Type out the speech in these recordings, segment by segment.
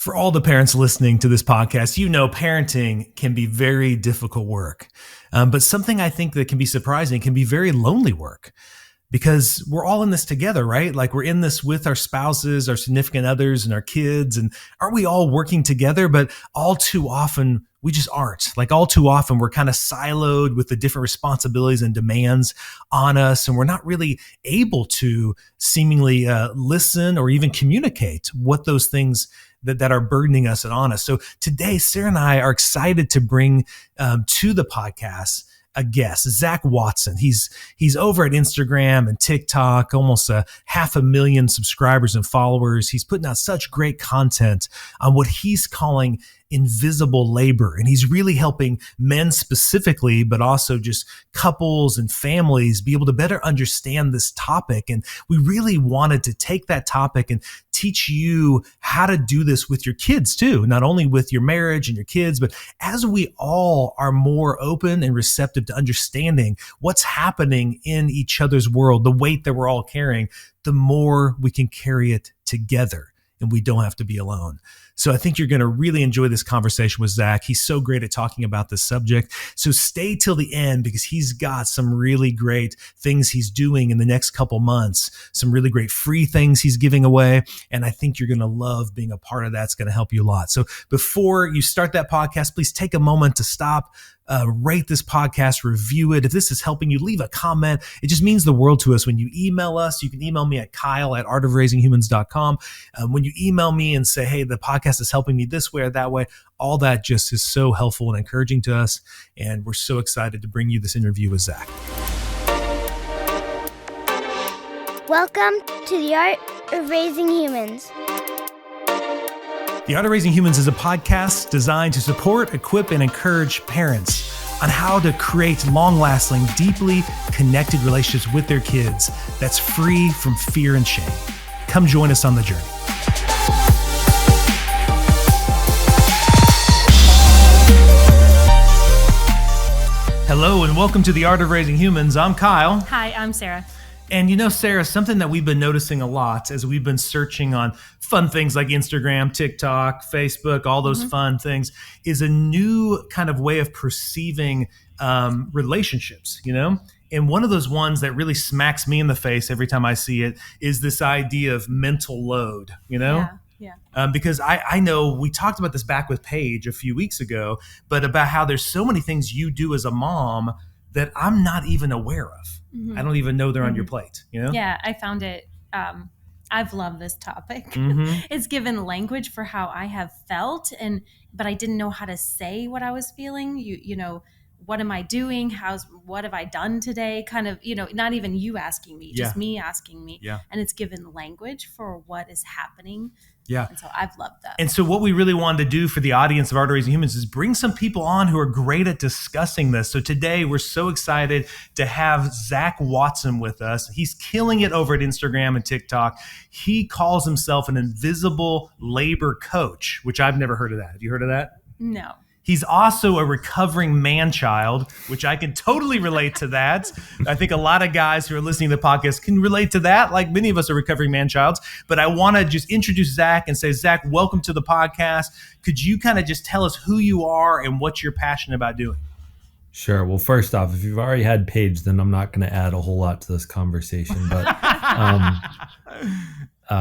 For all the parents listening to this podcast, you know parenting can be very difficult work. But something I think that can be surprising can be very lonely work because we're all in this together, right? Like we're in this with our spouses, our significant others, and our kids. And aren't we all working together? But all too often, we just aren't. Like all too often, we're kind of siloed with the different responsibilities and demands on us. And we're not really able to seemingly listen or even communicate what those things that are burdening us and on us. So today, Sarah and I are excited to bring to the podcast a guest, Zach Watson. He's over at Instagram and TikTok, almost 500,000 subscribers and followers. He's putting out such great content on what he's calling invisible labor. And he's really helping men specifically, but also just couples and families be able to better understand this topic. And we really wanted to take that topic and teach you how to do this with your kids too, not only with your marriage and your kids, but as we all are more open and receptive to understanding what's happening in each other's world, the weight that we're all carrying, the more we can carry it together and we don't have to be alone. So I think you're going to really enjoy this conversation with Zach. He's so great at talking about this subject. So stay till the end because he's got some really great things he's doing in the next couple months, some really great free things he's giving away. And I think you're going to love being a part of that. It's going to help you a lot. So before you start that podcast, please take a moment to stop, rate this podcast, review it. If this is helping you, leave a comment. It just means the world to us. When you email us, you can email me at kyle@artofraisinghumans.com. When you email me and say, hey, the podcast is helping me this way or that way, all that just is so helpful and encouraging to us. And we're so excited to bring you this interview with Zach. Welcome to the Art of Raising Humans. The Art of Raising Humans is a podcast designed to support, equip, and encourage parents on how to create long-lasting, deeply connected relationships with their kids that's free from fear and shame. Come join us on the journey. Hello and welcome to The Art of Raising Humans. I'm Kyle. Hi, I'm Sarah. And you know, Sarah, something that we've been noticing a lot as we've been searching on fun things like Instagram, TikTok, Facebook, all those fun things, is a new kind of way of perceiving relationships, you know? And one of those ones that really smacks me in the face every time I see it is this idea of mental load, you know? Yeah. Because I know we talked about this back with Paige a few weeks ago, but about how there's so many things you do as a mom that I'm not even aware of. Mm-hmm. I don't even know they're on your plate, you know? Yeah, I found it. I've loved this topic. It's given language for how I have felt, but I didn't know how to say what I was feeling. You know, what am I doing? What have I done today? Kind of, you know, not even you asking me, just me asking me. Yeah. And it's given language for what is happening. Yeah. And so I've loved that. And so what we really wanted to do for the audience of Art of Raising Humans is bring some people on who are great at discussing this. So today we're so excited to have Zach Watson with us. He's killing it over at Instagram and TikTok. He calls himself an invisible labor coach, which I've never heard of that. Have you heard of that? No. He's also a recovering man-child, which I can totally relate to that. I think a lot of guys who are listening to the podcast can relate to that. Like many of us are recovering man-childs. But I want to just introduce Zach and say, Zach, welcome to the podcast. Could you kind of just tell us who you are and what you're passionate about doing? Sure. Well, first off, if you've already had Paige, then I'm not going to add a whole lot to this conversation. But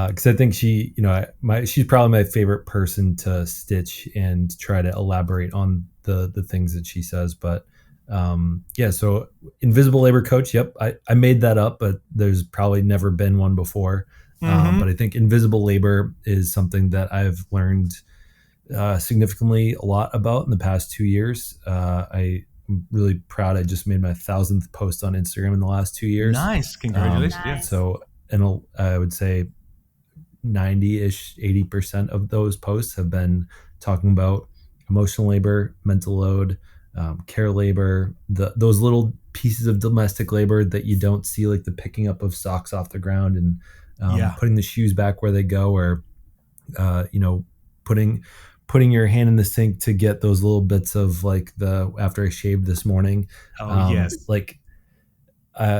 because I think she, you know, she's probably my favorite person to stitch and try to elaborate on the things that she says. But so invisible labor coach. Yep, I made that up, but there's probably never been one before. But I think invisible labor is something that I've learned significantly a lot about in the past 2 years. I'm really proud. I just made my 1,000th post on Instagram in the last 2 years. Nice, congratulations! Nice. So, and I would say 90-ish, 80% of those posts have been talking about emotional labor, mental load, care labor, those little pieces of domestic labor that you don't see, like the picking up of socks off the ground and putting the shoes back where they go, or putting your hand in the sink to get those little bits of like after I shaved this morning. Yes.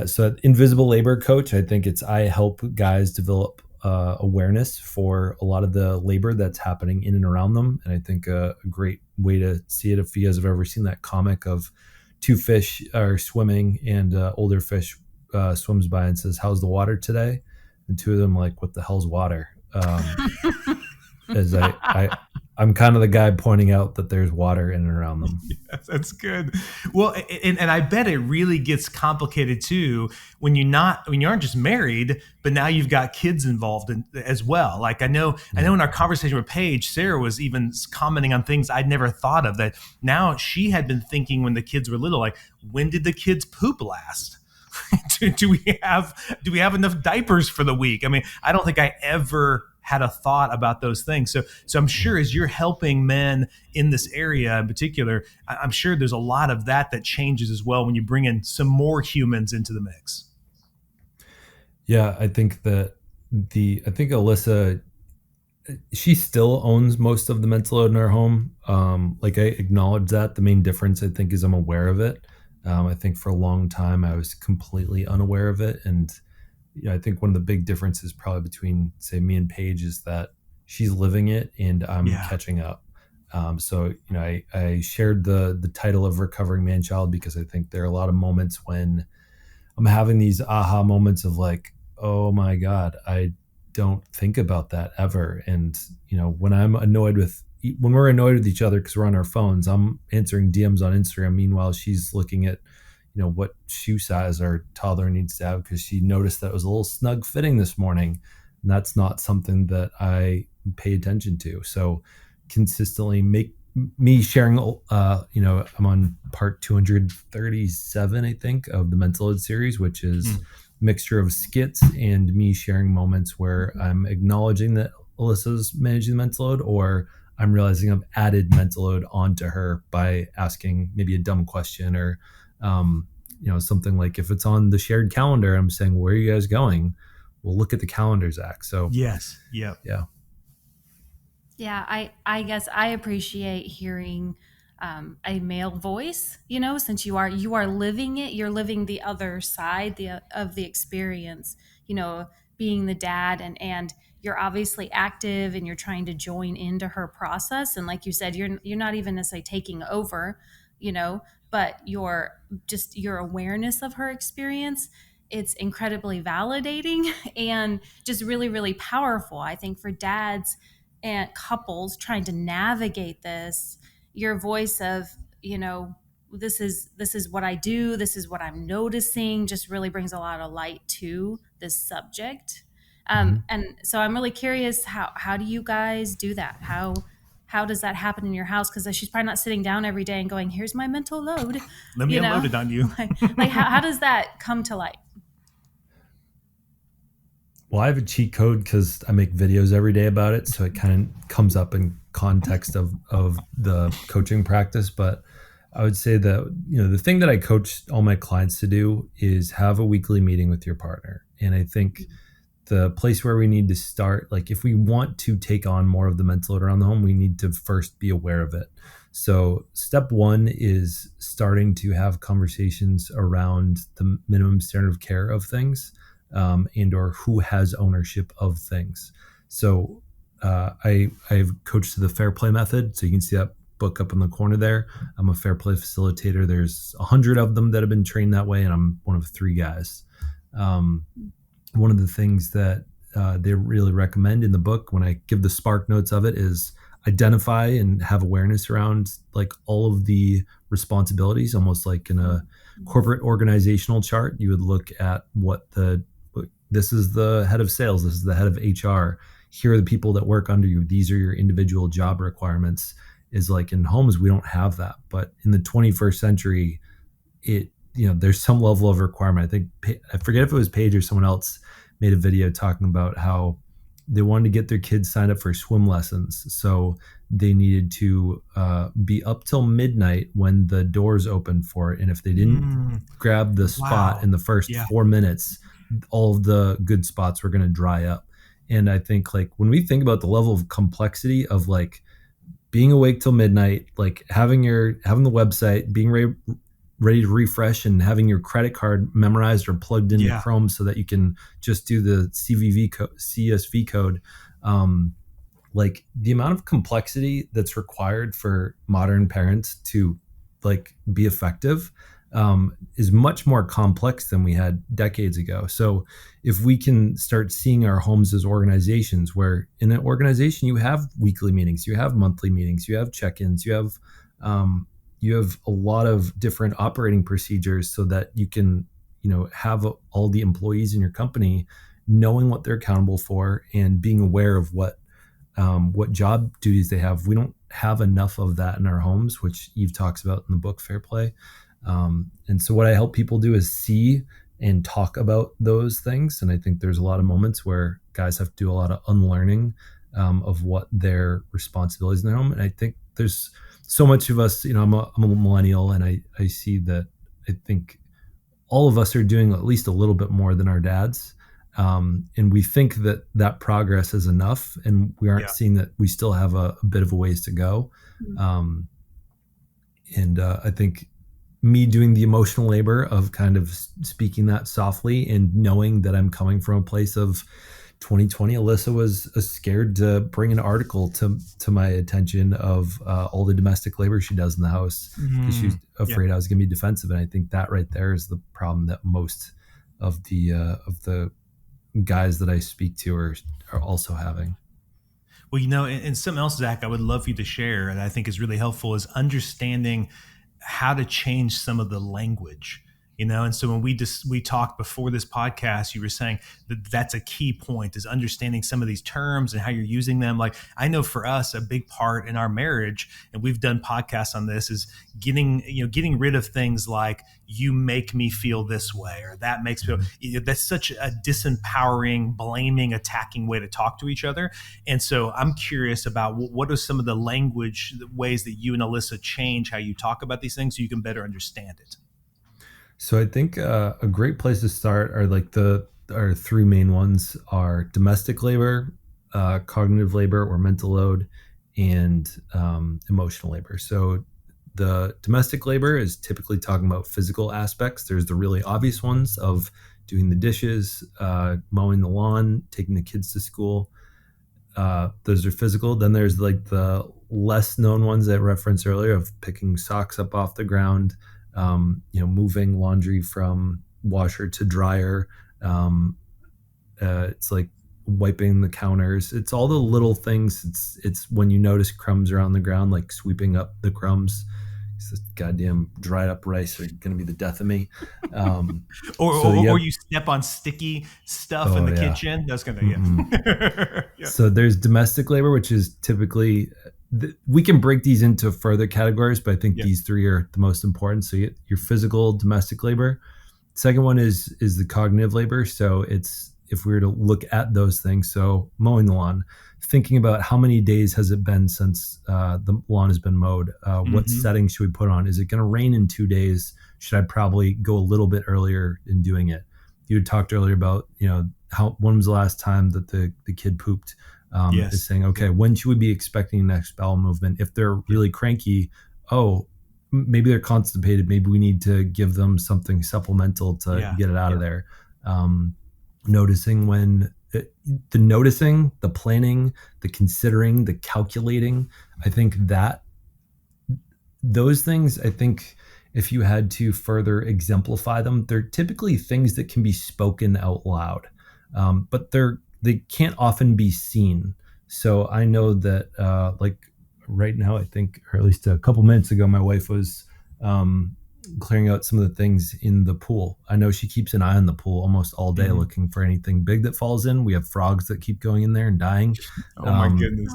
So invisible labor coach, I think I help guys develop awareness for a lot of the labor that's happening in and around them. And I think a great way to see it, if you guys have ever seen that comic of two fish are swimming and older fish swims by and says, "How's the water today?" And two of them like, "What the hell's water?" As I'm kind of the guy pointing out that there's water in and around them. Yes, that's good. Well, and I bet it really gets complicated too when you aren't just married, but now you've got kids involved as well. Like I know in our conversation with Paige, Sarah was even commenting on things I'd never thought of, that now she had been thinking when the kids were little, like, when did the kids poop last? do we have enough diapers for the week? I mean, I don't think I ever had a thought about those things. So I'm sure as you're helping men in this area in particular, I'm sure there's a lot of that changes as well when you bring in some more humans into the mix. Yeah, I think Alyssa, she still owns most of the mental load in our home. Like I acknowledge that. The main difference, I think, is I'm aware of it. I think for a long time I was completely unaware of it. And I think one of the big differences probably between, say, me and Paige is that she's living it and I'm catching up. So, I shared the title of Recovering Man-Child because I think there are a lot of moments when I'm having these aha moments of like, oh my God, I don't think about that ever. And, when we're annoyed with each other because we're on our phones, I'm answering DMs on Instagram. Meanwhile, she's looking at what shoe size our toddler needs to have because she noticed that it was a little snug fitting this morning. And that's not something that I pay attention to. So consistently make me sharing, I'm on part 237, I think, of the Mental Load series, which is a mixture of skits and me sharing moments where I'm acknowledging that Alyssa's managing the mental load, or I'm realizing I've added mental load onto her by asking maybe a dumb question or something like, if it's on the shared calendar, I'm saying, "Where are you guys going?" Well, look at the calendar, Zach. So yes. Yeah. Yeah. Yeah. I guess I appreciate hearing a male voice, since you are living it, you're living the other side of the experience, being the dad, and you're obviously active and you're trying to join into her process. And like you said, you're not even necessarily taking over, but your awareness of her experience, it's incredibly validating and just really, really powerful. I think for dads and couples trying to navigate this, your voice of, this is what I do, this is what I'm noticing, just really brings a lot of light to this subject. And so I'm really curious, how do you guys do that? How does that happen in your house? Because she's probably not sitting down every day and going, "Here's my mental load. Let me unload it on you." like how does that come to light? Well, I have a cheat code because I make videos every day about it. So it kind of comes up in context of the coaching practice. But I would say that, the thing that I coach all my clients to do is have a weekly meeting with your partner. And I think the place where we need to start, like if we want to take on more of the mental load around the home, we need to first be aware of it. So step one is starting to have conversations around the minimum standard of care of things, and or who has ownership of things. So I've coached to the Fair Play method. So you can see that book up in the corner there. I'm a Fair Play facilitator. There's 100 of them that have been trained that way, and I'm one of 3 guys. One of the things that they really recommend in the book, when I give the spark notes of it, is identify and have awareness around like all of the responsibilities, almost like in a corporate organizational chart. You would look at this is the head of sales, this is the head of HR, here are the people that work under you, these are your individual job requirements. Is like in homes, we don't have that. But in the 21st century, there's some level of requirement. I forget if it was Paige or someone else made a video talking about how they wanted to get their kids signed up for swim lessons. So they needed to be up till midnight when the doors opened for it. And if they didn't grab the spot in the first 4 minutes, all of the good spots were going to dry up. And I think like when we think about the level of complexity of like being awake till midnight, like having the website, being ready to refresh and having your credit card memorized or plugged into Yeah. Chrome so that you can just do the CSV code. Like the amount of complexity that's required for modern parents to like be effective is much more complex than we had decades ago. So if we can start seeing our homes as organizations, where in an organization you have weekly meetings, you have monthly meetings, you have check-ins, you have a lot of different operating procedures so that you can, have all the employees in your company knowing what they're accountable for and being aware of what job duties they have. We don't have enough of that in our homes, which Eve talks about in the book Fair Play. And so what I help people do is see and talk about those things. And I think there's a lot of moments where guys have to do a lot of unlearning of what their responsibilities in their home. And I think there's so much of us, I'm a millennial, and I see that I think all of us are doing at least a little bit more than our dads. And we think that progress is enough, and we aren't seeing that we still have a bit of a ways to go. And I think me doing the emotional labor of kind of speaking that softly and knowing that I'm coming from a place of 2020, Alyssa was scared to bring an article to my attention of all the domestic labor she does in the house because she was afraid I was going to be defensive. And I think that right there is the problem that most of the guys that I speak to are also having. Well, and something else, Zach, I would love for you to share, and I think is really helpful, is understanding how to change some of the language. And so when we talked before this podcast, you were saying that that's a key point, is understanding some of these terms and how you're using them. Like, I know for us, a big part in our marriage, and we've done podcasts on this, is getting rid of things like "you make me feel this way" or "that makes me feel." That's such a disempowering, blaming, attacking way to talk to each other. And so I'm curious about what are some of the language ways that you and Alyssa change how you talk about these things so you can better understand it. So I think a great place to start are like our three main ones are domestic labor, cognitive labor or mental load, and emotional labor. So the domestic labor is typically talking about physical aspects. There's the really obvious ones of doing the dishes, mowing the lawn, taking the kids to school. Those are physical. Then there's like the less known ones that I referenced earlier of picking socks up off the ground, moving laundry from washer to dryer. It's like wiping the counters. It's all the little things. It's when you notice crumbs around the ground, like sweeping up the crumbs. This goddamn dried up rice are going to be the death of me. Or you step on sticky stuff in the kitchen. That's going to, So there's domestic labor, which is typically, we can break these into further categories, but I think these three are the most important. So your physical domestic labor. Second one is the cognitive labor. So it's, if we were to look at those things, so mowing the lawn, thinking about how many days has it been since the lawn has been mowed? What setting should we put on? Is it going to rain in 2 days? Should I probably go a little bit earlier in doing it? You had talked earlier about, when was the last time that the kid pooped? Is saying, okay, when should we be expecting next bowel movement? If they're really cranky, maybe they're constipated. Maybe we need to give them something supplemental to get it out of there. Noticing the noticing, the planning, the considering, the calculating. I think that those things, I think if you had to further exemplify them, they're typically things that can be spoken out loud, but they can't often be seen. So I know that like right now, I think, or at least a couple minutes ago, my wife was clearing out some of the things in the pool. I know she keeps an eye on the pool almost all day, looking for anything big that falls in. We have frogs that keep going in there and dying. Oh my goodness.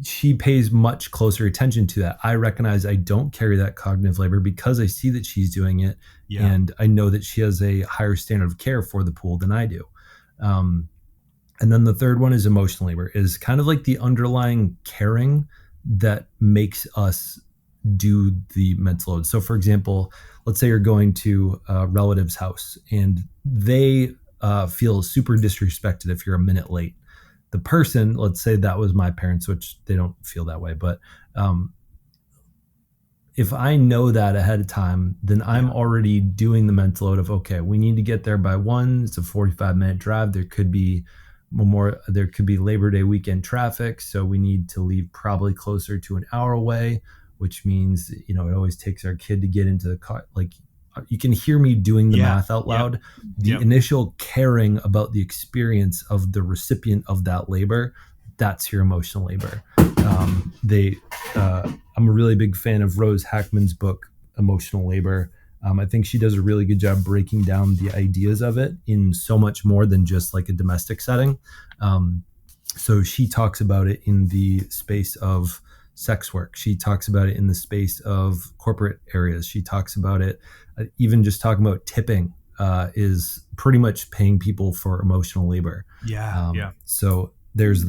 She pays much closer attention to that. I recognize I don't carry that cognitive labor because I see that she's doing it. And I know that she has a higher standard of care for the pool than I do. And then the third one is emotional labor, is kind of like the underlying caring that makes us do the mental load. So for example, let's say you're going to a relative's house and they feel super disrespected if you're a minute late. The person, let's say that was my parents, which they don't feel that way, but if I know that ahead of time, then I'm already doing the mental load of, okay, we need to get there by 1. It's a 45-minute drive. There could be Labor Day weekend traffic. So we need to leave probably closer to an hour away, which means, it always takes our kid to get into the car. Like, you can hear me doing the math out loud. The initial caring about the experience of the recipient of that labor, that's your emotional labor. I'm a really big fan of Rose Hackman's book, Emotional Labor. I think she does a really good job breaking down the ideas of it in so much more than just like a domestic setting. So she talks about it in the space of sex work. She talks about it in the space of corporate areas. She talks about it, even just talking about tipping is pretty much paying people for emotional labor. So there's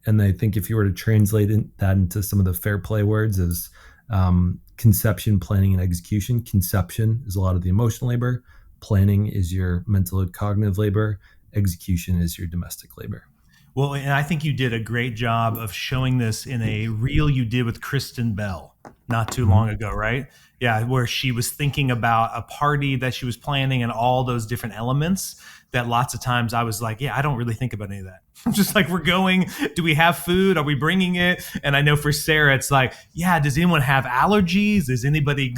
and I think if you were to translate that into some of the fair play words is conception, planning, and execution. Conception is a lot of the emotional labor. Planning is your mental and cognitive labor. Execution is your domestic labor. Well, and I think you did a great job of showing this in a reel you did with Kristen Bell not too long ago, right? Yeah, where she was thinking about a party that she was planning and all those different elements that lots of times I was like, yeah, I don't really think about any of that. I'm just like, we're going, do we have food? Are we bringing it? And I know for Sarah, it's like, yeah, does anyone have allergies? Is anybody,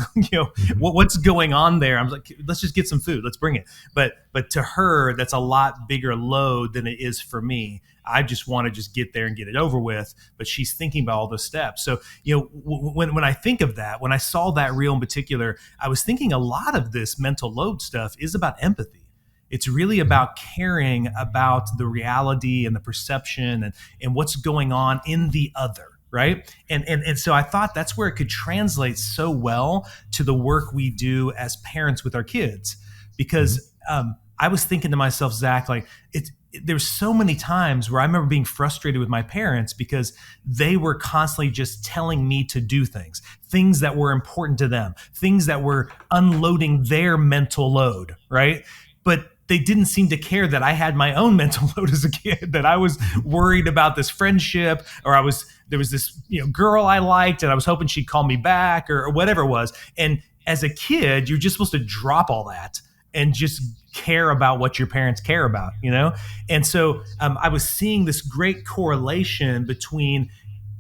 what's going on there? I'm like, let's just get some food. Let's bring it. But to her, that's a lot bigger load than it is for me. I just want to just get there and get it over with. But she's thinking about all those steps. So, when I think of that, when I saw that reel in particular, I was thinking a lot of this mental load stuff is about empathy. It's really about caring about the reality and the perception and what's going on in the other, right? And so I thought that's where it could translate so well to the work we do as parents with our kids. Because I was thinking to myself, Zach, like there's so many times where I remember being frustrated with my parents because they were constantly just telling me to do things that were important to them, things that were unloading their mental load, right? But they didn't seem to care that I had my own mental load as a kid, that I was worried about this friendship, or there was this girl I liked and I was hoping she'd call me back or whatever it was. And as a kid, you're just supposed to drop all that and just care about what your parents care about, And so I was seeing this great correlation between,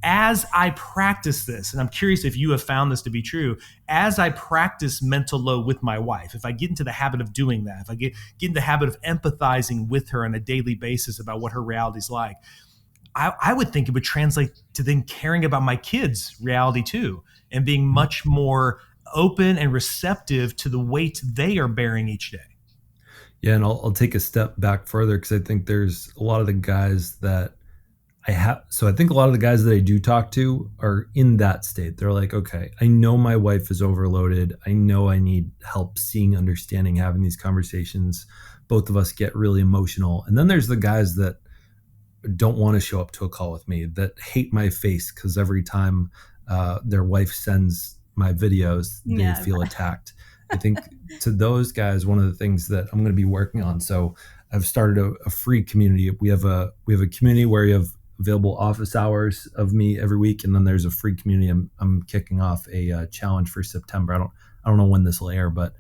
as I practice this, and I'm curious if you have found this to be true, as I practice mental load with my wife, if I get into the habit of doing that, if I get in the habit of empathizing with her on a daily basis about what her reality is like, I would think it would translate to then caring about my kids' reality too, and being much more open and receptive to the weight they are bearing each day. Yeah, and I'll take a step back further because I think there's a lot of the guys that I think a lot of the guys that I do talk to are in that state. They're like, okay, I know my wife is overloaded. I know I need help seeing, understanding, having these conversations. Both of us get really emotional. And then there's the guys that don't want to show up to a call with me, that hate my face because every time their wife sends my videos, they feel attacked. I think to those guys, one of the things that I'm going to be working on. So I've started a free community. We have a community where you have available office hours of me every week, and then there's a free community. I'm kicking off a challenge for September. I don't know when this will air, but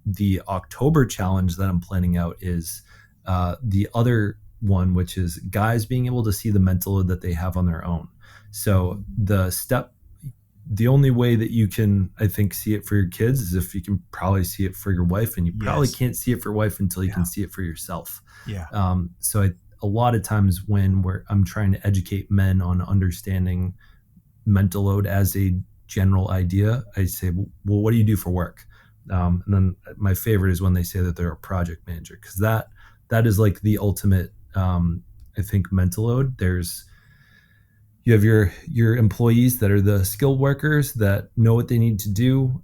the October challenge that I'm planning out is the other one, which is guys being able to see the mental load that they have on their own. So the only way that you can, I think, see it for your kids is if you can probably see it for your wife, and you probably can't see it for your wife until you can see it for yourself. So a lot of times when I'm trying to educate men on understanding mental load as a general idea, I say, well, what do you do for work? And then my favorite is when they say that they're a project manager, because that is like the ultimate, I think, mental load. You have your employees that are the skilled workers that know what they need to do.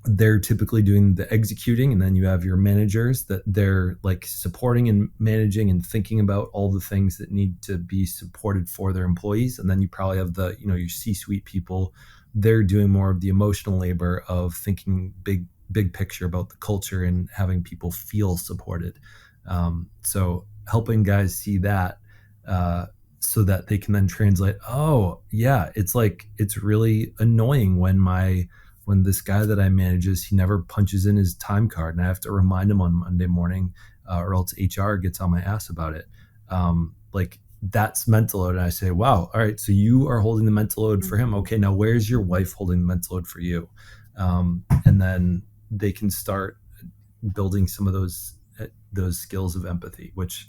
They're typically doing the executing, and then you have your managers that they're like supporting and managing and thinking about all the things that need to be supported for their employees. And then you probably have your C-suite people. They're doing more of the emotional labor of thinking big picture about the culture and having people feel supported. So helping guys see that. so that they can then translate, oh yeah, it's like, it's really annoying when this guy that I manages, he never punches in his time card and I have to remind him on Monday morning, or else HR gets on my ass about it. Like, that's mental load. And I say, wow, all right, so you are holding the mental load for him. Okay, now where's your wife holding the mental load for you? And then they can start building some of those skills of empathy, which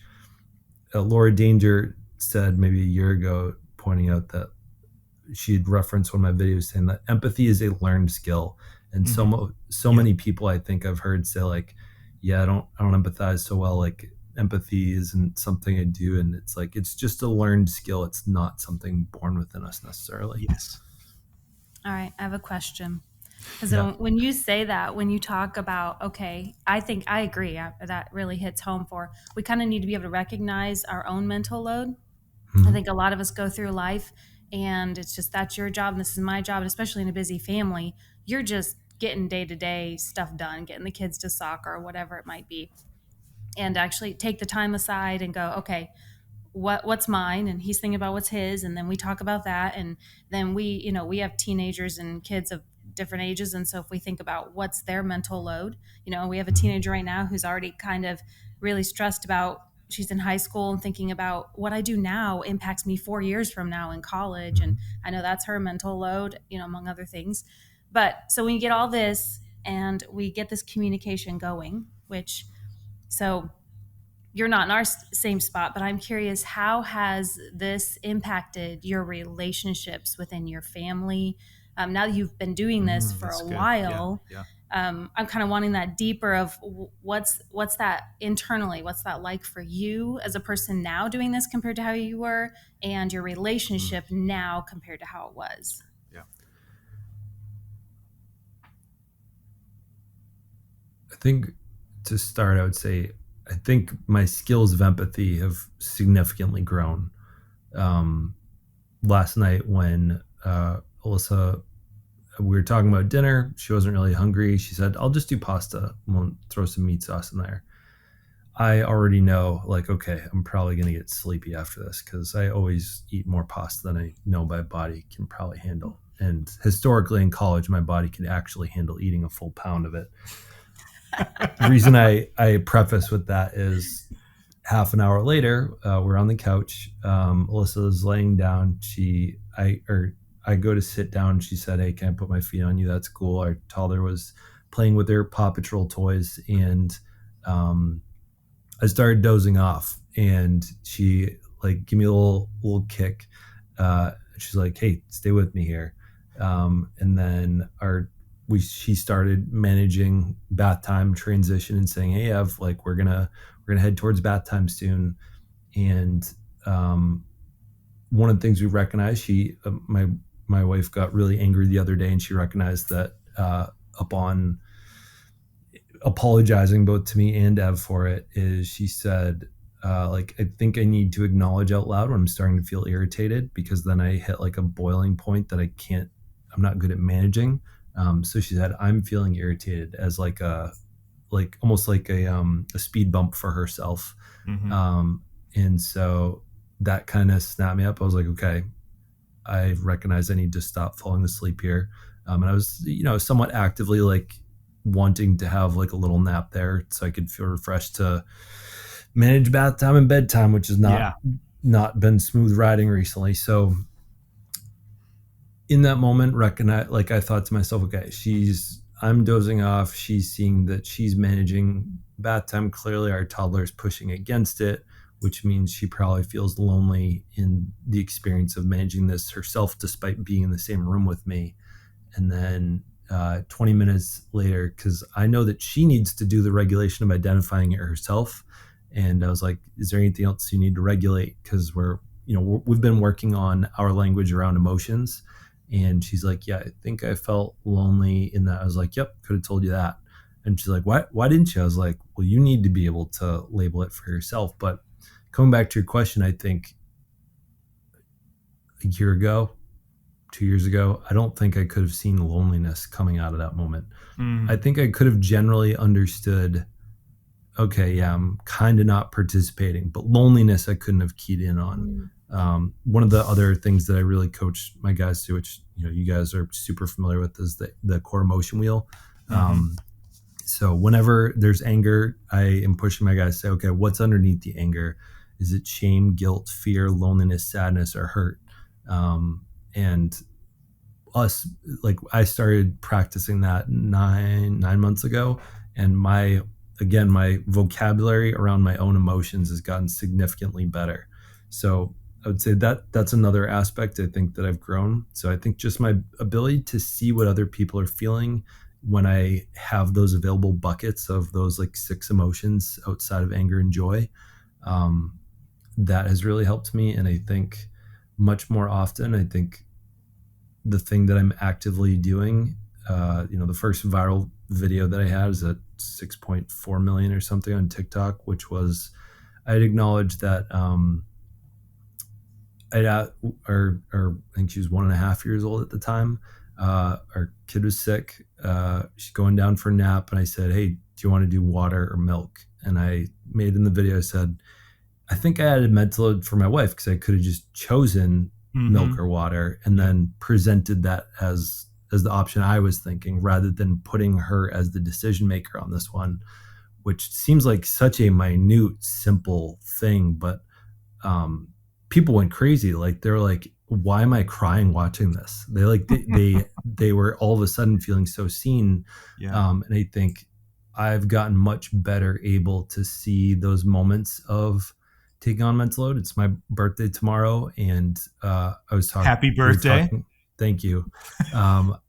Laura Danger said maybe a year ago, pointing out that she had referenced one of my videos saying that empathy is a learned skill. And so many people I think I've heard say like, yeah, I don't empathize so well. Like, empathy isn't something I do. And it's like, it's just a learned skill. It's not something born within us necessarily. Yes. All right, I have a question. Because when you say that, when you talk about, okay, I think I agree. That really hits home for, we kind of need to be able to recognize our own mental load. I think a lot of us go through life and it's just, that's your job and this is my job. And especially in a busy family, you're just getting day-to-day stuff done, getting the kids to soccer or whatever it might be. And actually take the time aside and go, okay, what's mine, and he's thinking about what's his, and then we talk about that, and then we have teenagers and kids of different ages, and so if we think about what's their mental load, we have a teenager right now who's already kind of really stressed about, she's in high school and thinking about what I do now impacts me 4 years from now in college, and I know that's her mental load, among other things. But so when you get all this and we get this communication going, which, so you're not in our same spot, but I'm curious, how has this impacted your relationships within your family? Now that you've been doing this for a while, I'm kind of wanting that deeper of what's that internally, what's that like for you as a person now doing this compared to how you were, and your relationship now compared to how it was. Yeah. I think to start, I would say, I think my skills of empathy have significantly grown. Last night when Alyssa, we were talking about dinner, she wasn't really hungry. She said, I'll just do pasta. We'll throw some meat sauce in there. I already know, like, okay, I'm probably going to get sleepy after this because I always eat more pasta than I know my body can probably handle. And historically in college, my body could actually handle eating a full pound of it. The reason I preface with that is half an hour later, we're on the couch. Alyssa is laying down. I go to sit down. She said, hey, can I put my feet on you? That's cool. Our toddler was playing with her Paw Patrol toys, and I started dozing off, and she like give me a little kick. She's like, hey, stay with me here. And then she started managing bath time transition and saying, hey, Ev, like we're gonna head towards bath time soon. And one of the things we recognized, my wife got really angry the other day, and she recognized that upon apologizing both to me and Ev for it, is she said, like, I think I need to acknowledge out loud when I'm starting to feel irritated, because then I hit like a boiling point that I'm not good at managing. So she said, I'm feeling irritated, as like almost like a speed bump for herself. And so that kind of snapped me up. I was like, okay, I recognize I need to stop falling asleep here. And I was, somewhat actively like wanting to have like a little nap there so I could feel refreshed to manage bath time and bedtime, which has not been smooth riding recently. So in that moment, I thought to myself, okay, I'm dozing off. She's seeing that she's managing bath time. Clearly our toddler is pushing against it, which means she probably feels lonely in the experience of managing this herself, despite being in the same room with me. And then 20 minutes later, because I know that she needs to do the regulation of identifying it herself. And I was like, is there anything else you need to regulate? Because we've been working on our language around emotions. And she's like, yeah, I think I felt lonely in that. I was like, yep, could have told you that. And she's like, why didn't you? I was like, well, you need to be able to label it for yourself. But coming back to your question, I think a year ago, 2 years ago, I don't think I could have seen loneliness coming out of that moment. I think I could have generally understood, okay, yeah, I'm kind of not participating, but loneliness I couldn't have keyed in on. One of the other things that I really coach my guys to, which you guys are super familiar with, is the core emotion wheel. So whenever there's anger, I am pushing my guys to say, okay, what's underneath the anger? Is it shame, guilt, fear, loneliness, sadness, or hurt? And us, like, I started practicing that nine months ago, and my vocabulary around my own emotions has gotten significantly better. So I would say that that's another aspect I think that I've grown. So I think just my ability to see what other people are feeling when I have those available buckets of those like 6 emotions outside of anger and joy, that has really helped me. And I think much more often, I think the thing that I'm actively doing, the first viral video that I had is at 6.4 million or something on TikTok, which was, I'd acknowledged that I think she was 1.5 years old at the time. Our kid was sick. She's going down for a nap, and I said, "Hey, do you want to do water or milk?" And I made in the video, I said, I think I added mental load for my wife because I could have just chosen milk or water and then presented that as the option I was thinking, rather than putting her as the decision maker on this one, which seems like such a minute, simple thing, but people went crazy. Like, they're like, why am I crying watching this? They were all of a sudden feeling so seen. And I think I've gotten much better able to see those moments of taking on mental load. It's my birthday tomorrow, and I was talking. Happy birthday! Thank you.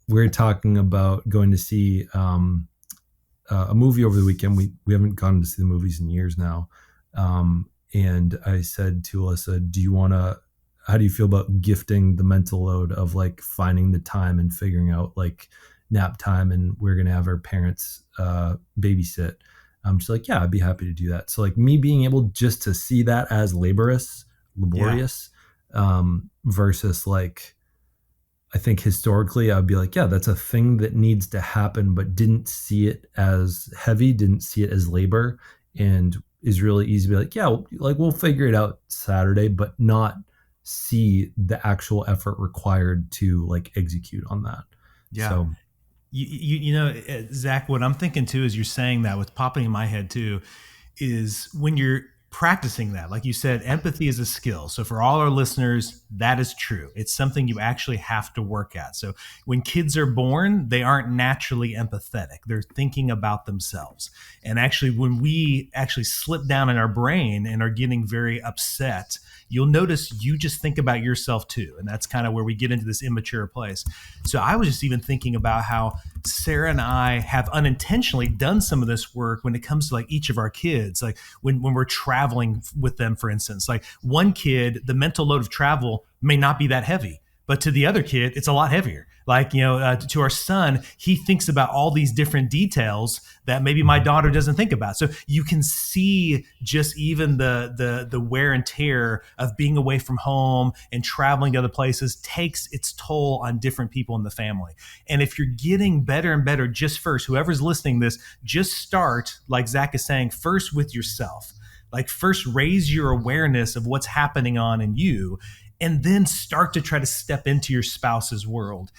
We're talking about going to see a movie over the weekend. We haven't gone to see the movies in years now. And I said to Alyssa, how do you feel about gifting the mental load of like finding the time and figuring out like nap time, and we're going to have our parents babysit. She's like, yeah, I'd be happy to do that. So like me being able just to see that as laborious, versus like, I think historically I'd be like, yeah, that's a thing that needs to happen, but didn't see it as heavy, didn't see it as labor, and is really easy to be like, yeah, like we'll figure it out Saturday, but not see the actual effort required to like execute on that. Yeah. So Zach, what I'm thinking too, as you're saying that, what's popping in my head too, is when you're practicing that, like you said, empathy is a skill. So for all our listeners, that is true. It's something you actually have to work at. So when kids are born, they aren't naturally empathetic. They're thinking about themselves. And actually, when we actually slip down in our brain and are getting very upset, you'll notice you just think about yourself too. And that's kind of where we get into this immature place. So I was just even thinking about how Sarah and I have unintentionally done some of this work when it comes to like each of our kids. Like when we're traveling with them, for instance, like one kid, the mental load of travel may not be that heavy, but to the other kid, it's a lot heavier. Like, to our son, he thinks about all these different details that maybe my daughter doesn't think about. So you can see just even the wear and tear of being away from home and traveling to other places takes its toll on different people in the family. And if you're getting better and better, just first, whoever's listening to this, just start, like Zach is saying, first with yourself. Like first raise your awareness of what's happening on in you, and then start to try to step into your spouse's world,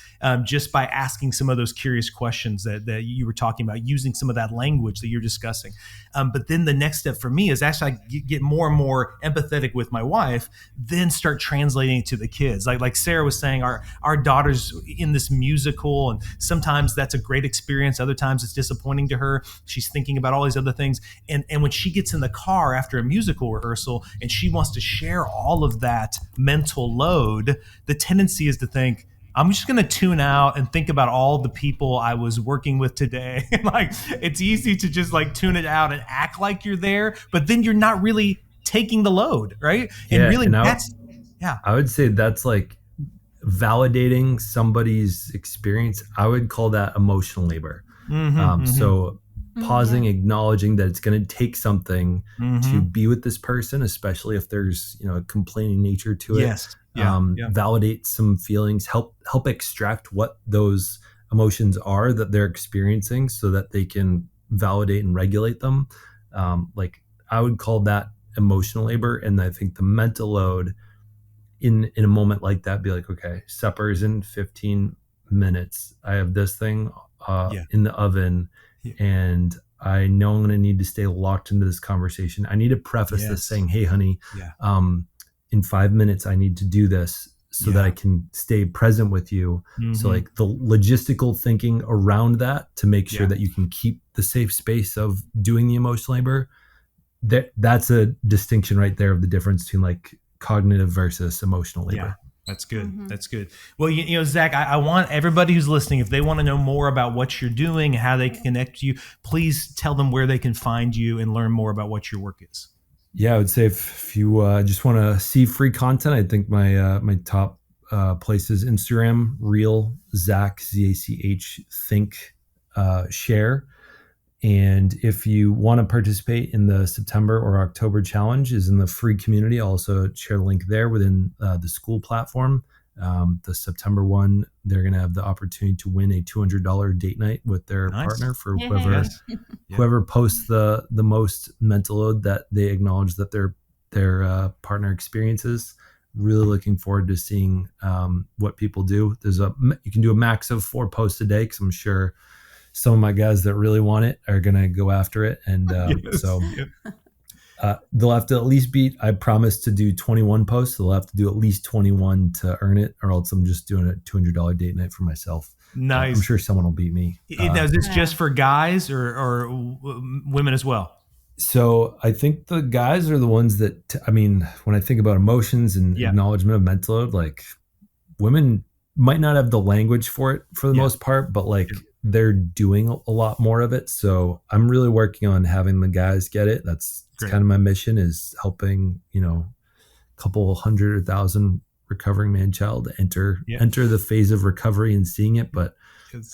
just by asking some of those curious questions that you were talking about, using some of that language that you're discussing. But then the next step for me is actually get more and more empathetic with my wife, then start translating it to the kids. Like Sarah was saying, our daughter's in this musical, and sometimes that's a great experience. Other times it's disappointing to her. She's thinking about all these other things. And when she gets in the car after a musical rehearsal and she wants to share all of that mental load, the tendency is to think, I'm just going to tune out and think about all the people I was working with today. Like, it's easy to just like tune it out and act like you're there, but then you're not really taking the load, right? Yeah, and really, I would say that's like validating somebody's experience. I would call that emotional labor. So pausing, acknowledging that it's going to take something to be with this person, especially if there's a complaining nature to it. Yes. Validate some feelings, help extract what those emotions are that they're experiencing, so that they can validate and regulate them. Like I would call that emotional labor. And I think the mental load in a moment like that, be like, okay, supper is in 15 minutes. I have this thing in the oven, and I know I'm going to need to stay locked into this conversation. I need to preface this saying, hey, honey, in 5 minutes, I need to do this so that I can stay present with you. So like the logistical thinking around that to make sure that you can keep the safe space of doing the emotional labor, that's a distinction right there of the difference between like cognitive versus emotional labor. Yeah. That's good. That's good. Well, you know, Zach, I want everybody who's listening, if they want to know more about what you're doing, how they can connect to you, please tell them where they can find you and learn more about what your work is. Yeah, I would say if you just want to see free content, I think my top places: Instagram, Reel, Zach, ZACH, Think, Share. And if you want to participate in the September or October challenge, is in the free community. I'll also share the link there within the school platform. The September one, they're going to have the opportunity to win a $200 date night with their partner for whoever posts the most mental load that they acknowledge that their partner experiences. Really looking forward to seeing what people do. You can do a max of 4 posts a day, because I'm sure some of my guys that really want it are going to go after it. And they'll have to at least I promise to do 21 posts. They'll have to do at least 21 to earn it, or else I'm just doing a $200 date night for myself. Nice. I'm sure someone will beat me. Now, is this just for guys or women as well? So I think the guys are the ones that, when I think about emotions and acknowledgement of mental load, like women might not have the language for it for the most part, but like they're doing a lot more of it. So I'm really working on having the guys get it. That's kind of my mission, is helping, a couple 100 or 1,000 recovering man-child enter the phase of recovery and seeing it. But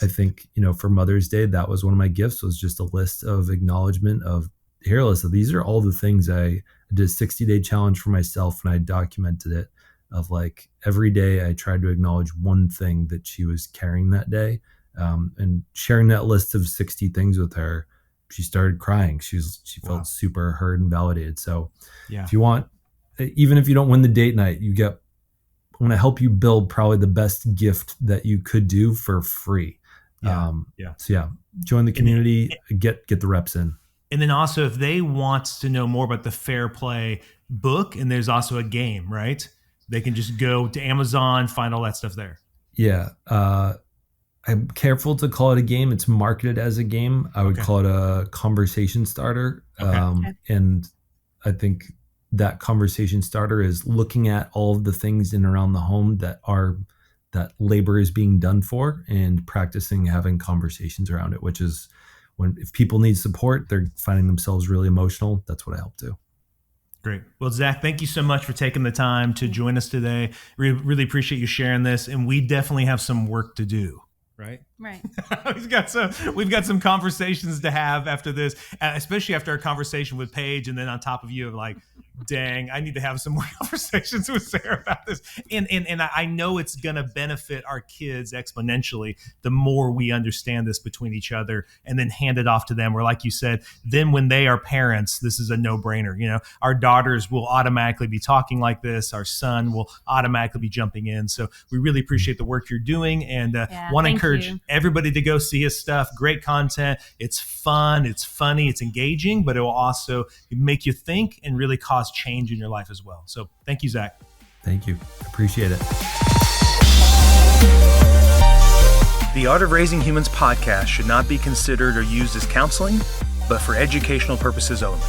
I think, for Mother's Day, that was one of my gifts, was just a list of acknowledgement of, here, Alyssa, these are all the things I did a 60-day challenge for myself, and I documented it, of like every day I tried to acknowledge one thing that she was carrying that day. And sharing that list of 60 things with her, she started crying. She felt super heard and validated. So if you want, even if you don't win the date night, I want to help you build probably the best gift that you could do for free. So join the community, get the reps in. And then also, if they want to know more about the Fair Play book, and there's also a game, right? They can just go to Amazon, find all that stuff there. Yeah. I'm careful to call it a game. It's marketed as a game. I would call it a conversation starter. And I think that conversation starter is looking at all of the things in and around the home that labor is being done for, and practicing having conversations around it, which is if people need support, they're finding themselves really emotional. That's what I help do. Great. Well, Zach, thank you so much for taking the time to join us today. Really appreciate you sharing this. And we definitely have some work to do. Right. We've got some conversations to have after this, especially after our conversation with Paige, and then on top of you, like, dang, I need to have some more conversations with Sarah about this. And I know it's going to benefit our kids exponentially the more we understand this between each other, and then hand it off to them. Or like you said, then when they are parents, this is a no-brainer. Our daughters will automatically be talking like this. Our son will automatically be jumping in. So we really appreciate the work you're doing, and want to encourage everybody to go see his stuff. Great content. It's fun. It's funny. It's engaging, but it will also make you think and really cause change in your life as well. So thank you, Zach. Thank you. Appreciate it. The Art of Raising Humans podcast should not be considered or used as counseling, but for educational purposes only.